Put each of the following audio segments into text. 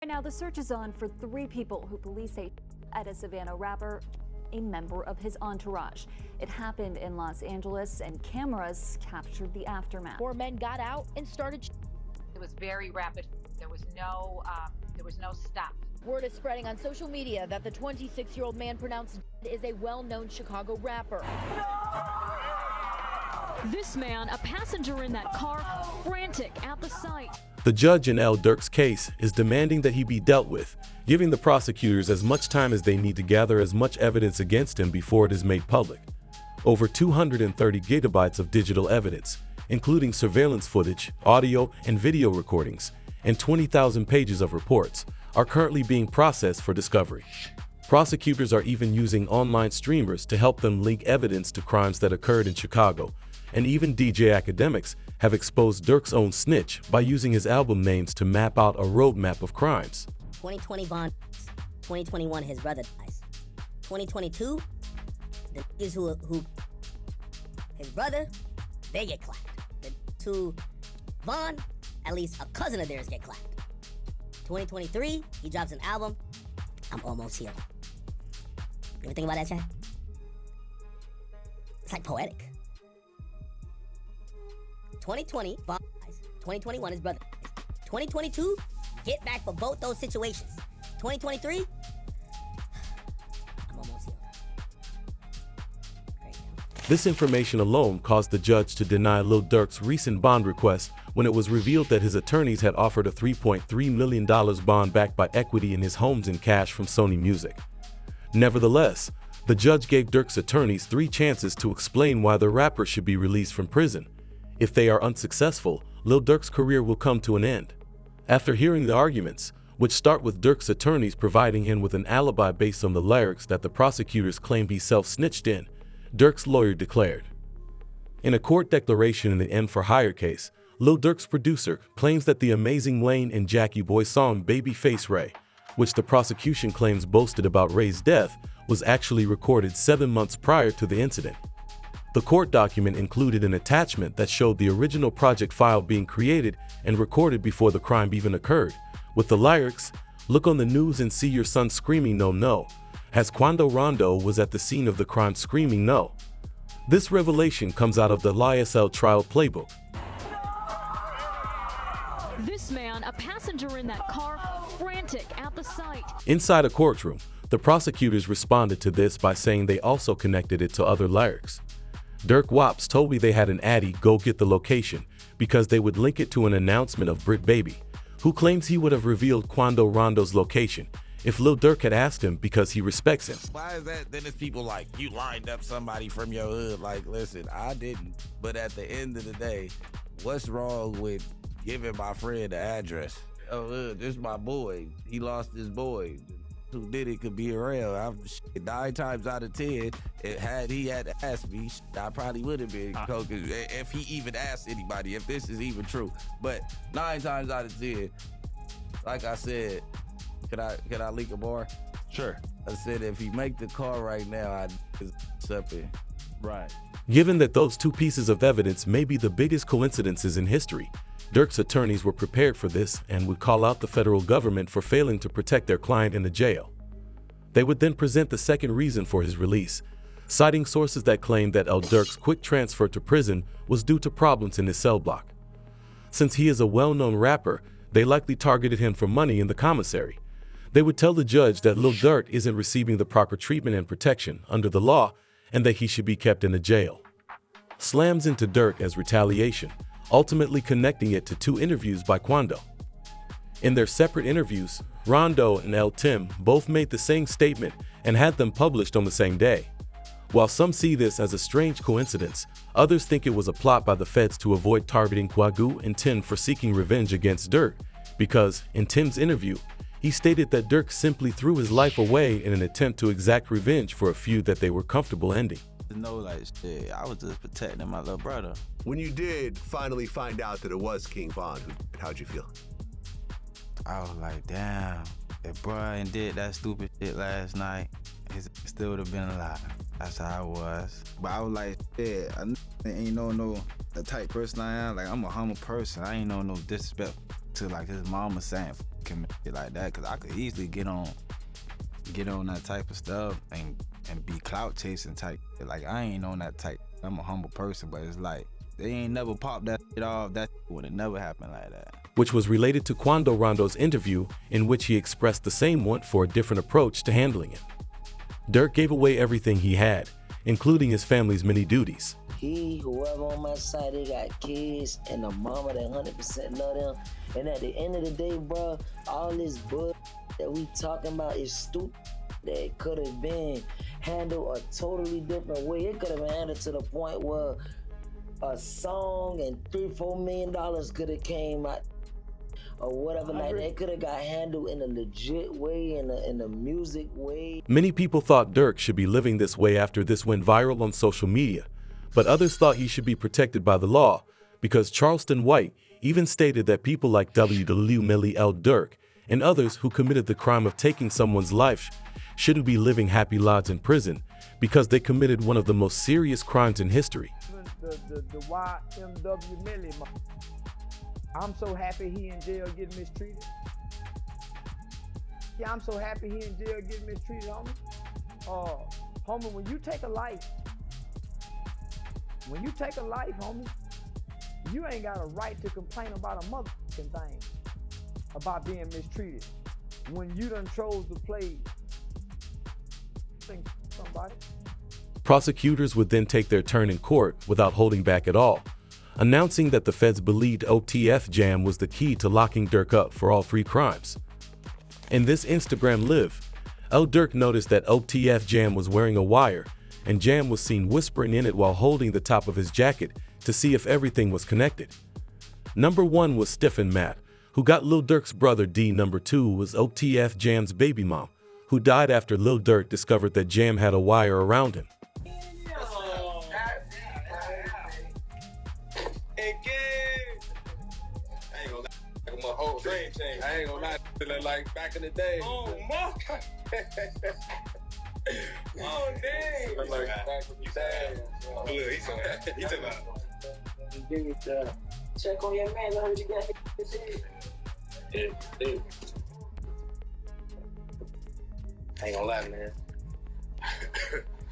Now the search is on for 3 people who police say at a Savannah rapper, a member of his entourage. It happened in Los Angeles and cameras captured the aftermath. 4 men got out and started. It was very rapid. There was no stop. Word is spreading on social media that the 26-year-old man pronounced dead is a well-known Chicago rapper. This man, a passenger in that car, frantic at the sight. The judge in Lil Durk's case is demanding that he be dealt with, giving the prosecutors as much time as they need to gather as much evidence against him before it is made public. Over 230 gigabytes of digital evidence, including surveillance footage, audio and video recordings, and 20,000 pages of reports, are currently being processed for discovery. Prosecutors are even using online streamers to help them link evidence to crimes that occurred in Chicago, and even DJ academics have exposed Durk's own snitch by using his album names to map out a roadmap of crimes. 2020 Von, 2021 his brother dies. 2022, the niggas who his brother, they get clapped. The two Von, at least a cousin of theirs get clapped. 2023, he drops an album, I'm almost healed. You ever think about that, Chad? It's like poetic. 2020, Von dies. 2021, his brother dies. 2022, get back for both those situations. 2023, I'm almost healed. Great. This information alone caused the judge to deny Lil Durk's recent bond request when it was revealed that his attorneys had offered a $3.3 million bond backed by equity in his homes and cash from Sony Music. Nevertheless, the judge gave Durk's attorneys 3 chances to explain why the rapper should be released from prison. If they are unsuccessful, Lil Durk's career will come to an end. After hearing the arguments, which start with Durk's attorneys providing him with an alibi based on the lyrics that the prosecutors claim he self-snitched in, Durk's lawyer declared. In a court declaration in the M for Hire case, Lil Durk's producer claims that the Amazing Wayne and Jackie Boy song Babyface Ray, which the prosecution claims boasted about Ray's death, was actually recorded 7 months prior to the incident. The court document included an attachment that showed the original project file being created and recorded before the crime even occurred, with the lyrics, "Look on the news and see your son screaming no no," as Quando Rondo was at the scene of the crime screaming no. This revelation comes out of the LISL trial playbook. This man, a passenger in that car, frantic at the sight. Inside a courtroom, the prosecutors responded to this by saying they also connected it to other lyrics. Durk Wops told me they had an addy go get the location because they would link it to an announcement of Brit Baby, who claims he would have revealed Quando Rondo's location if Lil Durk had asked him because he respects him. Why is that? Then it's people like, you lined up somebody from your hood. Like, listen, I didn't. But at the end of the day, what's wrong with giving my friend the address? Oh, look, this is my boy. He lost his boy. Who did it could be around. 9 times out of 10, had he asked me, I probably would have been coking if he even asked anybody, if this is even true. But 9 times out of 10, like I said, can I leak a bar? Sure. I said if he make the call right now, I'd something. Right. Given that those 2 pieces of evidence may be the biggest coincidences in history, Durk's attorneys were prepared for this and would call out the federal government for failing to protect their client in the jail. They would then present the second reason for his release, citing sources that claimed that Lil Durk's quick transfer to prison was due to problems in his cell block. Since he is a well-known rapper, they likely targeted him for money in the commissary. They would tell the judge that Lil Durk isn't receiving the proper treatment and protection under the law and that he should be kept in a jail. Slams into Durk as retaliation, ultimately connecting it to 2 interviews by Quando. In their separate interviews, Rondo and L. Tim both made the same statement and had them published on the same day. While some see this as a strange coincidence, others think it was a plot by the feds to avoid targeting Quagu and Tim for seeking revenge against Durk, because, in Tim's interview, he stated that Durk simply threw his life away in an attempt to exact revenge for a feud that they were comfortable ending. No, like, shit, I was just protecting my little brother. When you did finally find out that it was King Von, how'd you feel? I was like, damn, if Brian did that stupid shit last night, he still would have been alive. That's how I was. But I was like, yeah, I ain't no the type person I am. Like, I'm a humble person. I ain't no disrespect to like his mama saying commit shit like that, cause I could easily get on that type of stuff and be clout chasing type. Like I ain't on that type. I'm a humble person, but it's like they ain't never popped that shit off. That would have never happened like that. Which was related to Quando Rondo's interview, in which he expressed the same want for a different approach to handling it. Durk gave away everything he had, including his family's many duties. Whoever on my side, they got kids and a mama that 100% love them. And at the end of the day, bro, all this bull that we talking about is stupid. That could have been handled a totally different way. It could have been handled to the point where a song and $3-4 million could have came out or whatever. Like that could have got handled in a legit way, in a music way. Many people thought Durk should be living this way after this went viral on social media, but others thought he should be protected by the law, because Charleston White even stated that people like Lil Durk and others who committed the crime of taking someone's life shouldn't be living happy lives in prison because they committed one of the most serious crimes in history. The YMW Millie, I'm so happy he in jail getting mistreated. Yeah, I'm so happy he in jail getting mistreated, homie. Homie, when you take a life, homie, you ain't got a right to complain about a motherfucking thing about being mistreated. When you done chose to play somebody. Prosecutors would then take their turn in court without holding back at all, announcing that the feds believed OTF Jam was the key to locking Durk up for all three crimes. In this Instagram live, Lil Durk noticed that OTF Jam was wearing a wire, and Jam was seen whispering in it while holding the top of his jacket to see if everything was connected. Number 1 was Stephen Matt, who got Lil Durk's brother D. Number 2 was OTF Jam's baby mom, who died after Lil Durk discovered that Jam had a wire around him. I ain't gonna lie, like back in the day. Oh, my. Oh, dang. Like back when you said. Oh, look, he took Check on your man, know what you got. Yeah. I ain't gonna lie, man.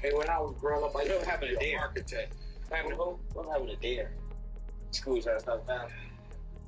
Hey, when I was growing up, I used to have an architect. What happened to dare? School trying to stop down.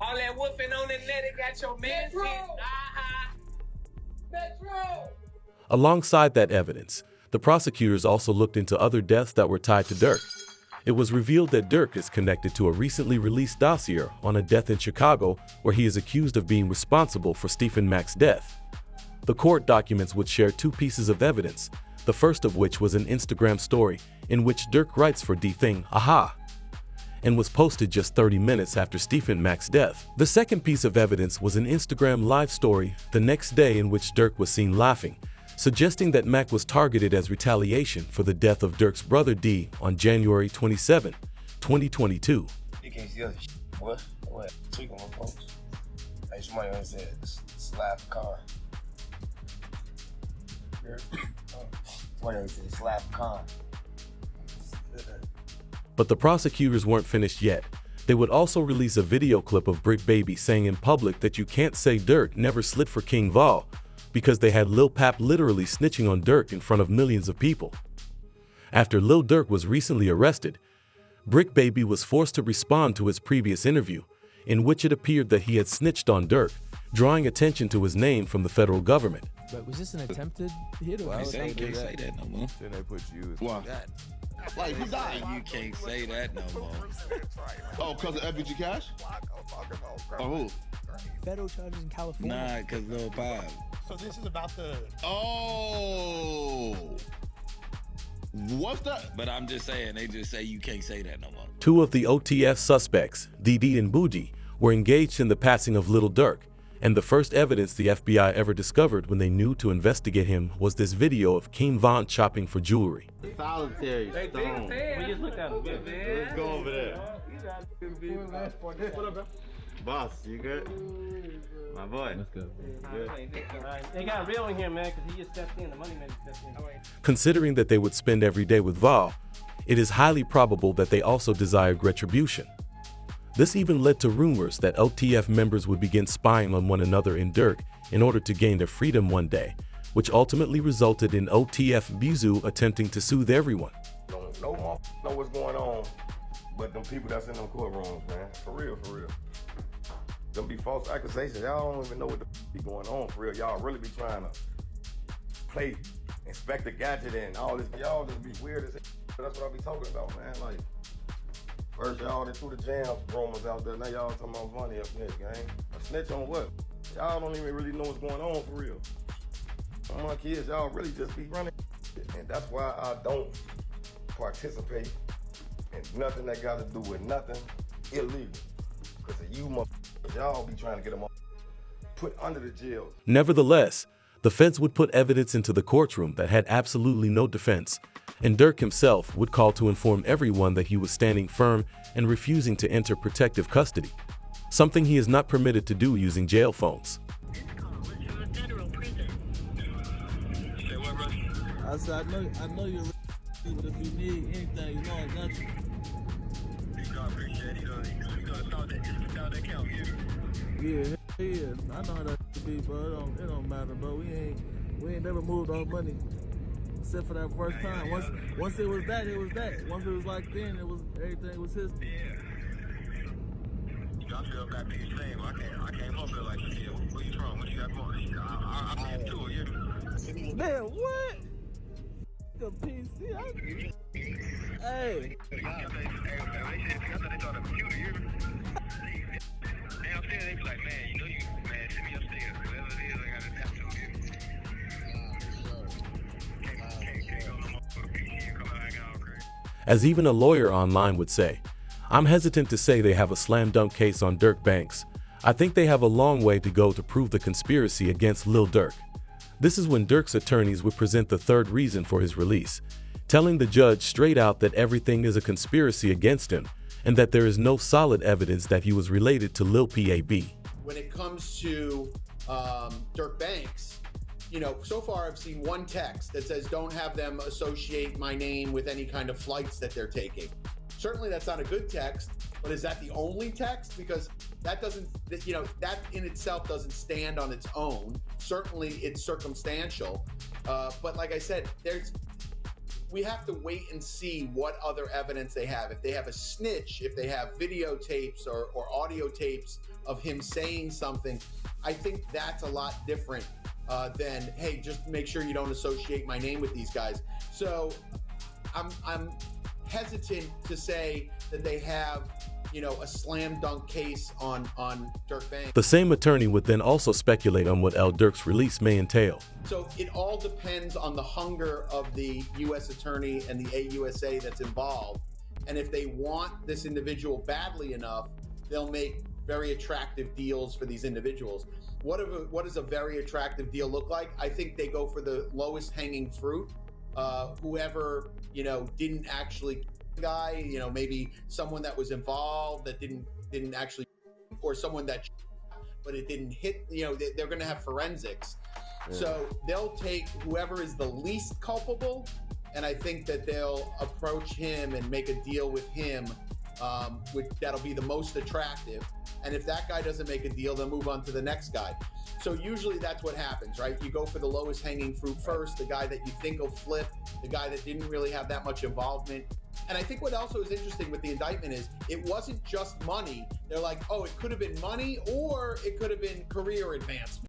All that woofing on the net, it got your man. Metro! Alongside that evidence, the prosecutors also looked into other deaths that were tied to Durk. It was revealed that Durk is connected to a recently released dossier on a death in Chicago where he is accused of being responsible for Stephen Mack's death. The court documents would share 2 pieces of evidence, the first of which was an Instagram story in which Durk writes for D-Thing, aha, and was posted just 30 minutes after Stephen Mack's death. The second piece of evidence was an Instagram live story the next day in which Durk was seen laughing, suggesting that Mack was targeted as retaliation for the death of Durk's brother D on January 27, 2022. You can't see other shit. What? Tweaking my folks. Hey, somebody always said, slap a car. Somebody always said, slap a car. But the prosecutors weren't finished yet. They would also release a video clip of Brick Baby saying in public that you can't say Durk never slid for King Vol, because they had Lil Pap literally snitching on Durk in front of millions of people. After Lil Durk was recently arrested, Brick Baby was forced to respond to his previous interview, in which it appeared that he had snitched on Durk, drawing attention to his name from the federal government. But was this an attempted hit or You can't say that no more. Then they put you. Why? Like, who died? You can't say that no more. Oh, because of FBG Cash? Oh, who? Federal charges in California. Nah, because Lil Pop. So this is about the... Oh. What's that? But I'm just saying, they just say you can't say that no more. 2 of the OTF suspects, Didi and Bougie, were engaged in the passing of Lil Durk, and the first evidence the FBI ever discovered when they knew to investigate him was this video of King Von shopping for jewelry. Solitary stone. We just looked at him. Let's go over there. What up, bro? Boss, you good? My boy. Let's go. Good. They got real in here, man, because he just stepped in. The money man stepped in. Considering that they would spend every day with Vol, it is highly probable that they also desired retribution. This even led to rumors that OTF members would begin spying on one another and Durk in order to gain their freedom one day, which ultimately resulted in OTF Bizu attempting to soothe everyone. No one know what's going on, but them people that's in them courtrooms, man. For real, for real. Them be false accusations. Y'all don't even know what the be going on, for real. Y'all really be trying to play Inspector Gadget and all this. Y'all just be weird as hell. That's what I be talking about, man. Like, first y'all threw the jam rumors out there. Now y'all talking about money up next, gang. A snitch on what? Y'all don't even really know what's going on, for real. Some of my kids, y'all really just be running. And that's why I don't participate in nothing that got to do with nothing illegal. Because of you motherfuckers, y'all be trying to get them put under the jail. Nevertheless, the feds would put evidence into the courtroom that had absolutely no defense, and Durk himself would call to inform everyone that he was standing firm and refusing to enter protective custody, something he is not permitted to do using jail phones. I said, I know you're ready, but if you need anything, you know I got you. Yeah, I know how that be, bro. It don't matter, bro. We ain't never moved our money except for that first time. Once it was that, it was that. Once it was like then, it was everything was history. I feel back to you saying, I came up here like, shit, where you from? What you got going? I been to you. Man, what? The PC. Hey. They be like, man, you know you, man, send me upstairs. Whatever it is, I got to have to As even a lawyer online would say, I'm hesitant to say they have a slam dunk case on Durk Banks. I think they have a long way to go to prove the conspiracy against Lil Durk. This is when Durk's attorneys would present the third reason for his release, telling the judge straight out that everything is a conspiracy against him and that there is no solid evidence that he was related to Lil PAB. When it comes to Durk Banks, you know, so far I've seen one text that says don't have them associate my name with any kind of flights that they're taking. Certainly that's not a good text, but is that the only text? Because that doesn't, you know, that in itself doesn't stand on its own. Certainly it's circumstantial, but like I said, we have to wait and see what other evidence they have. If they have a snitch, if they have videotapes or audio tapes of him saying something, I think that's a lot different than, hey, just make sure you don't associate my name with these guys. So I'm hesitant to say that they have, you know, a slam dunk case on Durk Banks. The same attorney would then also speculate on what Durk's release may entail. So it all depends on the hunger of the U.S. attorney and the AUSA that's involved. And if they want this individual badly enough, they'll make very attractive deals for these individuals. What does a very attractive deal look like? I think they go for the lowest hanging fruit. Whoever, you know, didn't actually guy, you know, maybe someone that was involved that didn't actually, or someone that, but it didn't hit, you know, they're going to have forensics. Yeah. So they'll take whoever is the least culpable, and I think that they'll approach him and make a deal with him, that'll be the most attractive. And if that guy doesn't make a deal, they'll move on to the next guy. So usually that's what happens, right? You go for the lowest hanging fruit first, the guy that you think will flip, the guy that didn't really have that much involvement. And I think what also is interesting with the indictment is it wasn't just money. They're like, oh, it could have been money or it could have been career advancement.